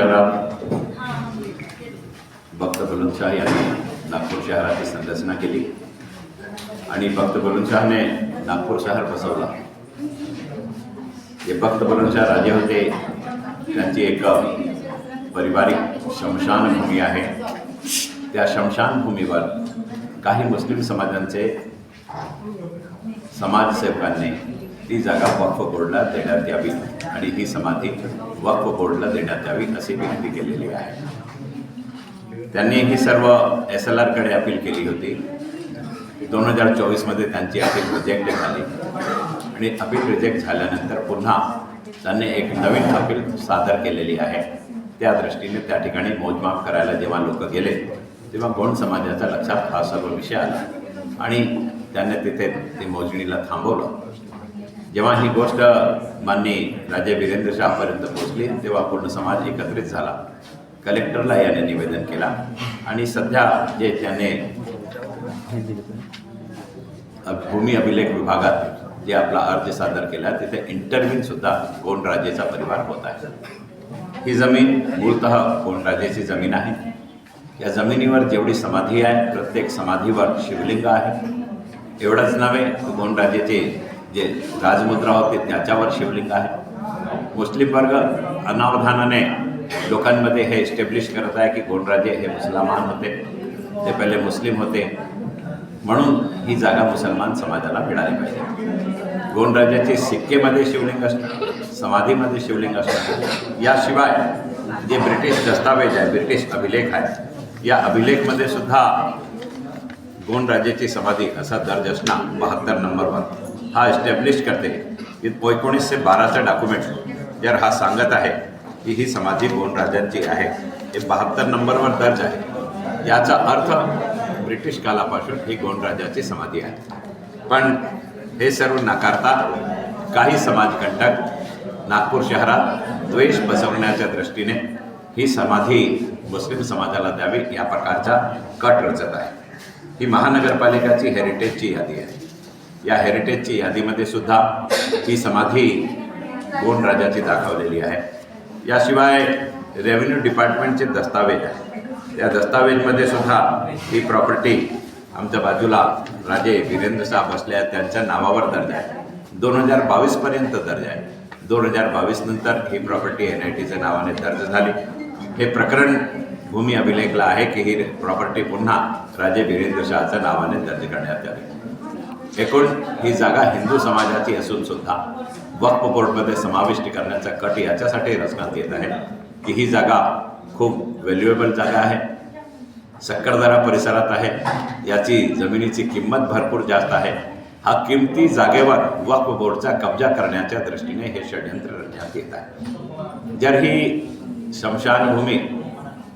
शहरात भक्त बुलंदशाह यांनी नागपूर शहराची संरचना केली आणि भक्त बुलंदशाहने नागपूर शहर बसवला। हे भक्त बुलंदशाह राजे होते, त्यांची एक पारिवारिक शमशानभूमी आहे। त्या शमशानभूमीवर काही मुस्लिम समाजांचे समाजसेवकांनी ती जागा वक्फ बोर्डला देण्यात यावी आणि ही समाधी वक्फ बोर्डला देण्यात यावी अशी विनंती केलेली आहे। त्यांनी ही सर्व SLRकडे अपील केली होती। 2024मध्ये त्यांची अपील रिजेक्ट झाली आणि अपील रिजेक्ट झाल्यानंतर पुन्हा त्यांनी एक नवीन अपील सादर केलेली आहे। त्या दृष्टीने त्या ठिकाणी मोजमाप करायला जेव्हा लोक गेले तेव्हा गोंड समाजाच्या लक्षात हा सर्व विषय आला आणि त्यांनी तिथे ती मोजणीला थांबवलं। जेव्हा ही गोष्ट माननीय राजे वीरेंद्र शाहपर्यंत पोहोचली तेव्हा पूर्ण समाज एकत्रित झाला। कलेक्टरला याने निवेदन केला आणि सध्या जे त्याने भूमी अभिलेख विभागात जे आपला अर्ज सादर केला तिथे इंटरव्ह्यू सुद्धा गोंड राजेचा परिवार होत आहे। ही जमीन मूळतः गोंड राजेची जमीन आहे। या जमिनीवर जेवढी समाधी आहे प्रत्येक समाधीवर शिवलिंग आहे। एवढंच नव्हे, गोंड राजेचे जे राजमुद्रा होते त्याच्यावर शिवलिंग आहे। मुस्लिम वर्ग अनावधानाने लोकांमध्ये हे एस्टॅब्लिश करत आहे की गोंडराजे हे मुसलमान होते, ते पहिले मुस्लिम होते, म्हणून ही जागा मुसलमान समाजाला मिळाली पाहिजे। गोंडराजाचे सिक्केमध्ये शिवलिंग असणं, समाधीमध्ये शिवलिंग असणं, याशिवाय जे ब्रिटिश दस्तावेज आहे, ब्रिटिश अभिलेख आहे, या अभिलेखमध्ये सुद्धा गोंडराजाची समाधी असा दर्ज असणं 72 नंबरवर हा एस्टॅब्लिश करते की 1912चा डॉक्युमेंट जर हा सांगत आहे की ही समाधी गोंडराजांची आहे, हे 72 नंबरवर दर्ज आहे। याचा अर्थ ब्रिटिश कालापासून ही गोंडराजाची समाधी आहे। पण हे सर्व नाकारता काही समाजकंटक नागपूर शहरात द्वेष पसरवण्याच्या दृष्टीने ही समाधी मुस्लिम समाजाला द्यावी या प्रकारचा कट रचत आहे। ही महानगरपालिकाची हेरिटेजची यादी आहे। या हेरिटेजची यादीमध्ये सुद्धा ही समाधी गोंड राजाची दाखवलेली आहे। याशिवाय रेव्हेन्यू डिपार्टमेंटचे दस्तावेज आहे, त्या दस्तावेजमध्ये सुद्धा ही प्रॉपर्टी आमच्या बाजूला राजे वीरेंद्र शाह बसले आहेत त्यांच्या नावावर दर्ज आहे। 2022पर्यंत दर्ज आहे। 2022 नंतर ही प्रॉपर्टी NITच्या नावाने दर्ज झाली। हे प्रकरण भूमी अभिलेखला आहे की ही प्रॉपर्टी पुन्हा राजे वीरेंद्र शाहच्या नावाने दर्ज करण्यात आली। एकूण ही जागा हिंदू समाजाची असून सुद्धा वक्फ बोर्डमध्ये समाविष्ट करण्याचा कट याच्यासाठी रचण्यात येत आहे की ही जागा खूप व्हॅल्युएबल जागा आहे, सक्करदरा परिसरात आहे, याची जमिनीची किंमत भरपूर जास्त आहे। हा किमती जागेवर वक्फ बोर्डचा कब्जा करण्याच्या दृष्टीने हे षडयंत्र रचण्यात येत आहे। जर ही शमशानभूमी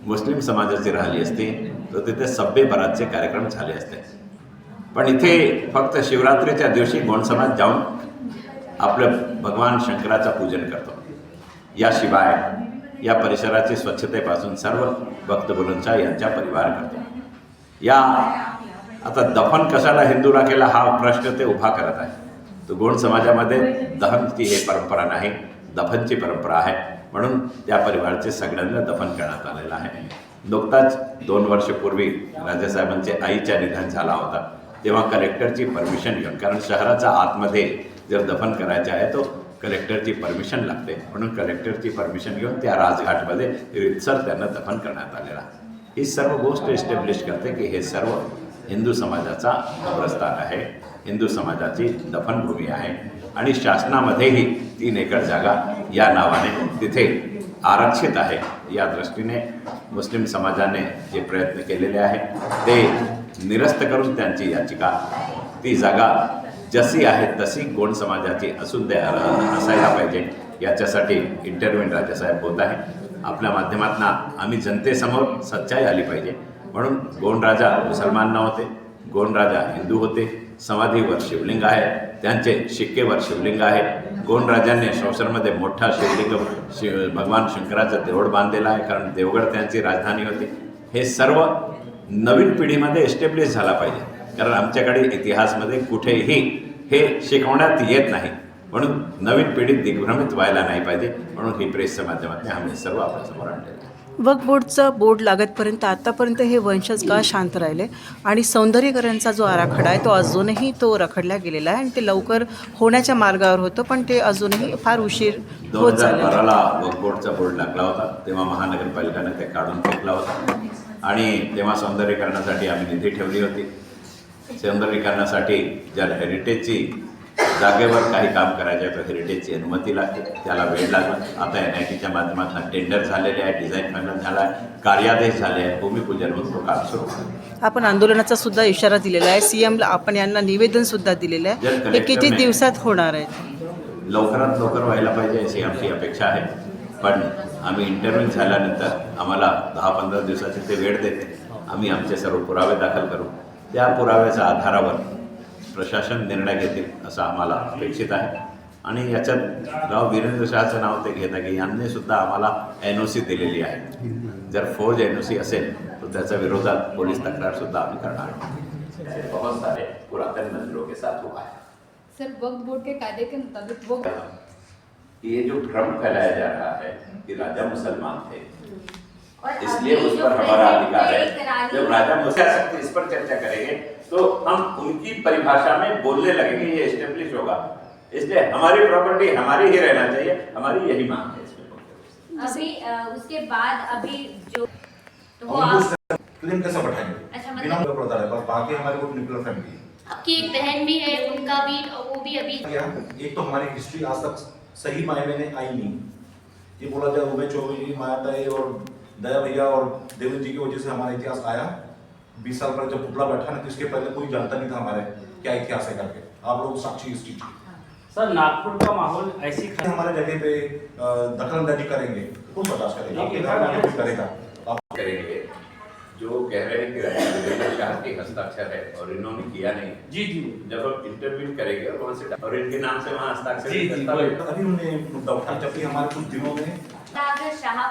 मुस्लिम समाजाची राहिली असती तर तिथे सभ्य बराचसे कार्यक्रम झाले असते, पण इथे फक्त शिवरात्रीच्या दिवशी गोंड समाज जाऊन आपलं भगवान शंकराचं पूजन करतो। याशिवाय या परिसराची स्वच्छतेपासून सर्व भक्त बुलंदशाह यांचा परिवार करतो। या आता दफन कशाला हिंदूला केला हा प्रश्न ते उभा करत आहे। तो गोंड समाजामध्ये दहनची हे परंपरा नाही, दफनची परंपरा आहे, म्हणून त्या परिवाराचे सगळ्यांना दफन करण्यात आलेलं आहे। नुकताच 2 वर्षपूर्वी राजेसाहेबांचे आईच्या निधन झाला होता, तेव्हा कलेक्टरची परमिशन घेऊन, कारण शहराच्या आतमध्ये जर दफन करायचे आहे तो कलेक्टरची परमिशन लागते, म्हणून कलेक्टरची परमिशन घेऊन त्या राजघाटमध्ये रीतसर त्यांना दफन करण्यात आलेला आहे। ही सर्व गोष्ट एस्टॅब्लिश करते की हे सर्व हिंदू समाजाचा कब्रस्तान आहे, हिंदू समाजाची दफनभूमी आहे आणि शासनामध्येही 3 एकर जागा या नावाने तिथे आरक्षित आहे। या दृष्टीने मुस्लिम समाजाने जे प्रयत्न केलेले आहे ते निरस्त करून त्यांची याचिका, ती जागा जशी आहे तशी गोंड समाजाची असायला पाहिजे याच्यासाठी इंटरव्ह्यू राजेसाहेब होत आहे। आपल्या माध्यमातून आम्ही जनतेसमोर सच्चाई आली पाहिजे, म्हणून गोंड राजा मुसलमान नव्हते, गोंड राजा हिंदू होते। समाधीवर शिवलिंग आहे, त्यांचे शिक्केवर शिवलिंग आहे। गोंड राजांनी शौशरमध्ये मोठा शिवलिंग भगवान शंकराचं देऊळ बांधलेलं आहे, कारण देवगड त्यांची राजधानी होती। हे सर्व नवीन पिढीमध्ये एस्टॅब्लिश झाला पाहिजे, कारण आमच्याकडे इतिहासमध्ये कुठेही हे शिकवण्यात येत नाही। म्हणून नवीन पिढी दिग्भ्रमित व्हायला नाही पाहिजे म्हणून ही प्रेसच्या माध्यमातून आम्ही सर्व आपल्यासमोर आणलेलं आहे. वक्फ बोर्डचा बोर्ड लागतपर्यंत आतापर्यंत हे वंशज का शांत राहिले आणि सौंदर्यीकरणचा जो आराखडा आहे तो अजूनही तो रखडला गेलेला आहे आणि ते लवकर होण्याच्या मार्गावर होतं, पण ते अजूनही फार उशीर होत चाललेलं आहे. 2012ला वक्फ बोर्डचा बोर्ड लागला होता, तेव्हा महानगरपालिकेने ते काढून फेकला होता आणि तेव्हा सौंदर्यीकरणासाठी आम्ही निधी ठेवली होती. सौंदर्यीकरणासाठी ज्या हेरिटेजची जागेवर काही काम करायचं आहे तर हेरिटेजची अनुमती लागते, त्याला वेळ लागला. आता NITच्या माध्यमातून टेंडर झालेले आहे, डिझाईन फायनल झाला आहे, कार्यादेश झाले आहे, भूमिपूजन होऊन तो काम सुरू आहे. आपण आंदोलनाचा सुद्धा इशारा दिलेला आहे, CMला आपण यांना निवेदन सुद्धा दिलेलं आहे. हे किती दिवसात होणार आहे? लवकरात लवकर व्हायला पाहिजे अशी आमची अपेक्षा आहे, पण आम्ही इंटरव्ह्यू झाल्यानंतर आम्हाला 10-15 दिवसाची ते वेळ देते. आम्ही आमचे सर्व पुरावे दाखल करू, त्या पुराव्याच्या आधारावर प्रशासन निर्णय घेतील असं आम्हाला अपेक्षित आहे. आणि याच्यात राव वीरेंद्र शहाचं नाव ते घेता की यांनी सुद्धा आम्हाला NOC दिलेली आहे. जर फौज NOC असेल तर त्याच्या विरोधात पोलीस तक्रारसुद्धा आम्ही करणार आहोत. बहुत सारे पुरातन मंदिरों के साथ हुआ है. सर वक्फ बोर्ड के कायदे के मुताबिक वो ये जो भ्रम फैलाया जा रहा है कि राजा मुसलमान थे इसलिए उस पर हमारा अधिकार है. जब राजा मुसलमान इस पर चर्चा करेंगे तो हम उनकी परिभाषा में बोलने लगेंगे, ये एस्टेब्लिश होगा. इसलिए हमारी प्रॉपर्टी हमारी ही रहना चाहिए, हमारी यही मांग है इसमें. अभी उसके बाद अभी जो तो वो क्लेम कैसे बैठाएंगे? अच्छा, बिना मतलब पता है, बस बाकी हमारे को न्यूक्लियर फैमिली है. आपकी एक बहन भी है, उनका भी, वो भी अभी एक तो हमारी हिस्ट्री आज तक सही मायने में आई नहीं. ये बोला जाए उमेश चौधरी जी, मायाताई और दया भैया और देवेंद्र जी की वजह से हमारा इतिहास आया. 20 साल पहले जब पुतला बैठा ना तो इसके पहले कोई जानता नहीं था हमारे क्या इतिहास है करके. आप लोग साक्षी इस चीज. सर नागपुर का माहौल ऐसी हमारे जगह पे दखलंदाजी करेंगे, कौन बर्दाश्त करेगा? आपके घर में कोई करेगा? आप करेंगे. जो कह रहे हैं कि राजा वीरेंद्र शाह के हस्ताक्षर है और इन्होंने किया नहीं. जी जी जब हम इंटरव्यू करेंगे और कौन से और इनके नाम से वहाँ हस्ताक्षर जी, करता वही. है. अभी उन्होंने मुद्दा उठाया जबकि हमारे कुछ दिनों में अगर शाह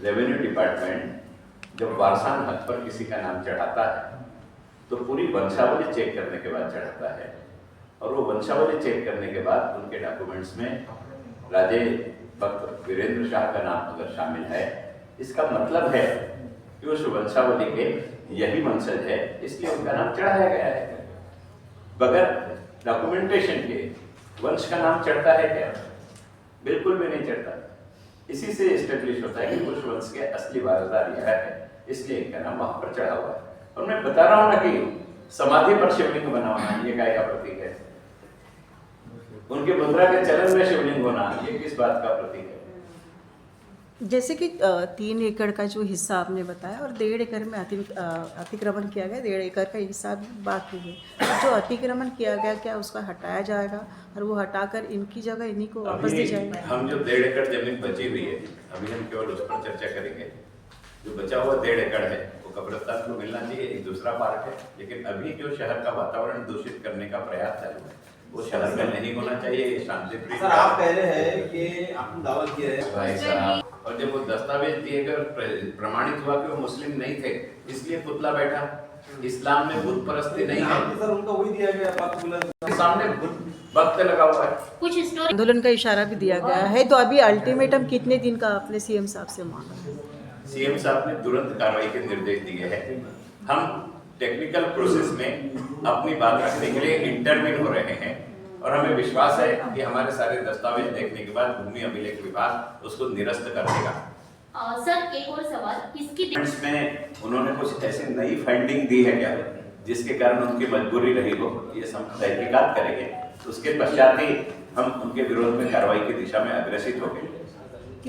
रेवेन्यू डिपार्टमेंट जब वारसान हक पर किसी का नाम चढ़ाता है तो पूरी वंशावली चेक करने के बाद चढ़ाता है, और वो वंशावली चेक करने के बाद उनके डॉक्यूमेंट्स में राजे भक्त वीरेंद्र शाह का नाम अगर शामिल है, इसका मतलब है कि उस वंशावली के यही वंशज है, इसलिए उनका नाम चढ़ाया गया है. बगैर डॉक्यूमेंटेशन के वंश का नाम चढ़ता है क्या? बिल्कुल भी नहीं चढ़ता. इसी से एस्टेब्लिश होता है कि उस वंश के असली वारसदार यह है, इसलिए इनका नाम वहां पर चढ़ा हुआ है. और मैं बता रहा हूं ना कि समाधि पर शिवलिंग बना होना ये क्या प्रतीक है? उनके मुद्रा के चलन में शिवलिंग होना ये किस बात का प्रतीक है? जैसे कि 3 एकड़ का जो हिस्सा आपने बताया और 1.5 एकड़ में अतिक्रमण किया गया, 1.5 एकड़ का हिस्सा बाकी है. जो अतिक्रमण किया गया क्या उसका हटाया जाएगा और वो हटाकर इनकी जगह इन्हीं को वापस दी जाएगी? हम जो 1.5 एकड़ जमीन बची हुई है अभी हम केवल उस पर चर्चा करेंगे. जो बचा हुआ 1.5 एकड़ है वो कब्रिस्तान को मिलना चाहिए, एक दूसरा पार्ट है. लेकिन अभी जो शहर का वातावरण दूषित करने का प्रयास चालू है वो शहर में नहीं होना चाहिए. ये शांति प्रिय. सर आप कह रहे हैं कि आपने दावा किया है भाई साहब, और जब वो दस्तावेज दिए गए प्रमाणित हुआ कि वो मुस्लिम नहीं थे इसलिए पुतला बैठा. इस्लाम में बुत परस्ती नहीं है. सर उनका वही दिया गया पर्टिकुलर सामने वक्त लगा हुआ है. कुछ स्टोरी आंदोलन का इशारा भी दिया गया है. तो अभी अल्टीमेटम कितने दिन का आपने CM साहब से मांगा है? CM साहब ने तुरंत कार्रवाई के निर्देश दिए हैं. हम टेक्निकल प्रोसेस में अपनी बात रखने के लिए इंटरव्यू हो रहे हैं और हमें विश्वास है कि हमारे सारे दस्तावेज देखने के बाद भूमि अभिलेख विभाग उसको निरस्त कर देगा. सर एक और सवाल, इसकी में उन्होंने कुछ ऐसी नई फंडिंग दी है क्या जिसके कारण उनकी मजबूरी रही हो, ये हम तहकीकात करेंगे. उसके पश्चात ही हम उनके विरोध में कार्रवाई की दिशा में अग्रसित होंगे.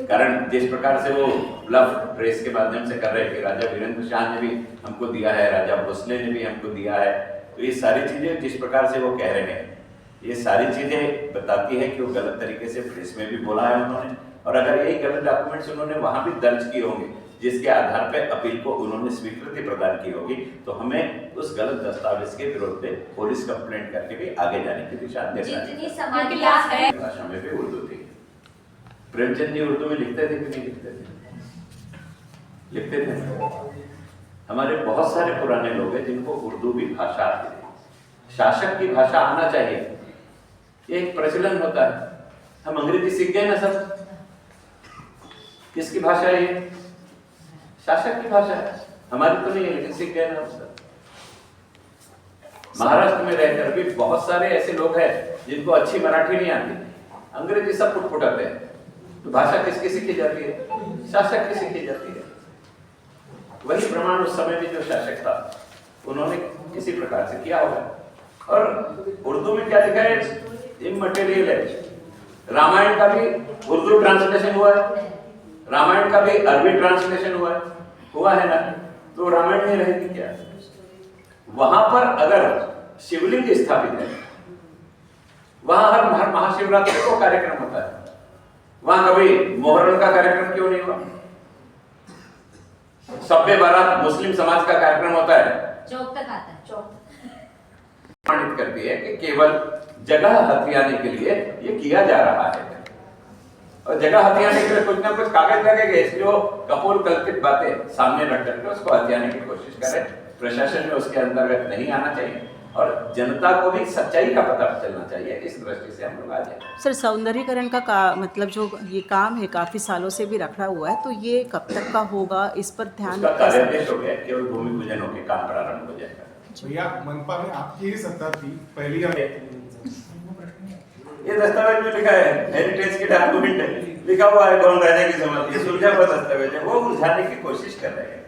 कारण जिस प्रकार से वो ब्लफ प्रेस के माध्यम से कर रहे हैं कि राजा वीरेंद्र शाह ने भी हमको दिया है, राजा भोसले ने भी हमको दिया है, तो ये सारी चीजें जिस प्रकार से वो कह रहे हैं ये सारी चीजें बताती है कि वो गलत तरीके से प्रेस में भी बोला है उन्होंने. और अगर यही गलत डॉक्यूमेंट्स उन्होंने वहां भी दर्ज किए होंगे जिसके आधार पर अपील को उन्होंने स्वीकृति प्रदान की होगी, तो हमें उस गलत दस्तावेज के विरोध में पुलिस कंप्लेंट करके भी आगे जाने की दिशा जितनी समाधियां है भाषा में भी उर्दू थी. प्रेमचंद जी उर्दू में लिखते थे कि नहीं लिखते थे? लिखते थे. हमारे बहुत सारे पुराने लोग हैं जिनको उर्दू भी भाषा आती थी. शासक की भाषा आना चाहिए, ये एक प्रचलन होता है। हम अंग्रेजी सीख गए ना सब। किसकी भाषा है ये? शासक की भाषा है, हमारी तो नहीं है, लेकिन सीख गए ना हम सब। महाराष्ट्र में रहकर भी बहुत सारे ऐसे लोग हैं जिनको अच्छी मराठी नहीं आती, अंग्रेजी सब पुटपुटाते हैं। तो भाषा किसकी सीखी जाती है? शासक की सीखी जाती है। वही प्रमाण उस समय भी जो शासक था उन्होंने किसी प्रकार से किया होगा। और उर्दू में क्या लिखा है? इमटेरियल है। रामायण का भी उर्दू ट्रांसलेशन हुआ है, रामायण का भी अरबी ट्रांसलेशन हुआ है ना। तो रामायण में रहेगी क्या? वहां पर अगर शिवलिंग स्थापित है, वहां हर महाशिवरात्रि को कार्यक्रम होता है, वहां कभी मोहर्रम का कार्यक्रम क्यों नहीं हुआ? सब्बे बारात मुस्लिम समाज का कार्यक्रम होता है, चौक तक आता है, चौक प्रमाणित करती है कि केवल जगह हथियाने के लिए ये किया जा रहा है। और जगह हथियाने के लिए कुछ ना कुछ कागज लगेंगे, इसलिए वो कपोल कल्पित बातें सामने रख करके उसको हथियाने की कोशिश करें। प्रशासन में उसके अंतर्गत नहीं आना चाहिए और जनता को भी सच्चाई का पता चलना चाहिए। इस दृष्टि से हम लोग आज हैं। सर, सौंदर्यीकरण का मतलब जो ये काम है काफ़ी सालों से भी रखा हुआ है, तो ये कब तक का होगा, इस पर ध्यान उसका कार्यादेश हो गया, केवल भूमि पूजन होकर काम प्रारंभ हो जाएगा। भैया मनपा में आपकी ही सत्ता थी पहली। ये दस्तावेज में लिखा है, हेरिटेज की डॉक्यूमेंट है, लिखा हुआ है कौन रहने की जमानत। ये सुलझा हुआ दस्तावेज है, वो उलझाने की कोशिश कर रहे हैं।